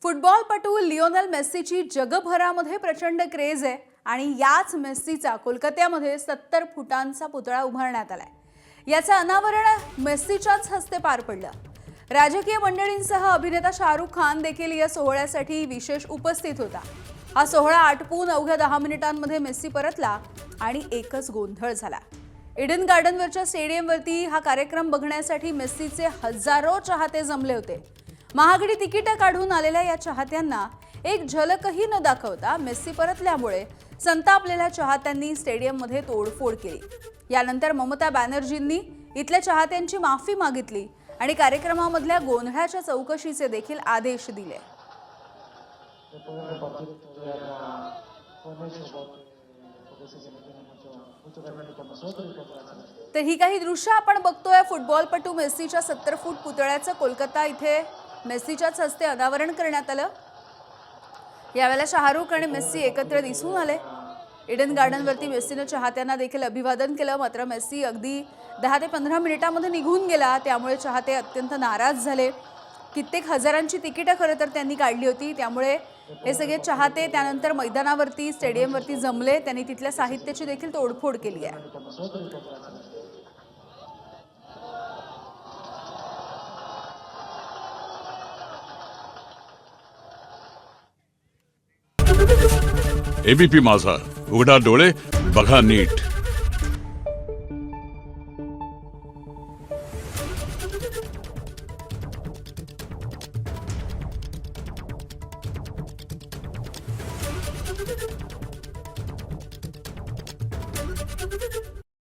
फुटबॉलपटू लिओनेल मेस्सीची जगभरामध्ये प्रचंड क्रेज आहे आणि याच मेस्सीचा कोलकात्यामध्ये 70 फुटांचा पुतळा उभारण्यात आलाय। याचं अनावरण मेस्सीच्याच हस्ते पार पडलं। राजकीय मंडळींसह अभिनेता शाहरुख खान देखील या सोहळ्यासाठी विशेष उपस्थित होता। हा सोहळा आटपून अवघ्या 10 मिनिटांमध्ये मेस्सी परतला आणि एकच गोंधळ झाला। ईडन गार्डनवरच्या स्टेडियमवरती हा कार्यक्रम बघण्यासाठी मेस्सीचे हजारो चाहते जमले होते। महागडी तिकीट काढून आलेल्या या चाहत्यांना एक झलकही न दाखवता मेस्सी परतल्यामुळे संतापलेल्या चाहत्यांनी स्टेडियममध्ये तोडफोड केली। यानंतर ममता बॅनर्जींनी इथल्या चाहत्यांची माफी मागितली आणि कार्यक्रमामधल्या गोंधळाच्या चौकशीचे देखील आदेश दिले। तर ही काही दृश्य आपण बघतोय। फुटबॉलपटू मेस्सीच्या 70 फूट पुतळ्याचं कोलकाता इथे मेस्सीच्याच हस्ते अनावरण करण्यात आलं। यावेळेला शाहरुख आणि मेस्सी एकत्र दिसून आले। ईडन गार्डनवरती मेस्सीने चाहत्यांना देखील अभिवादन केलं, मात्र मेस्सी अगदी 10 ते 15 मिनिटांमध्ये निघून गेला। त्यामुळे चाहते अत्यंत नाराज झाले। कित्येक हजारांची तिकीटं खरं तर त्यांनी काढली होती। त्यामुळे हे सगळे चाहते त्यानंतर मैदानावरती स्टेडियमवरती जमले। त्यांनी तिथल्या साहित्याची देखील तोडफोड केली आहे। एबीपी माझा, उघडा डोळे बघा नीट।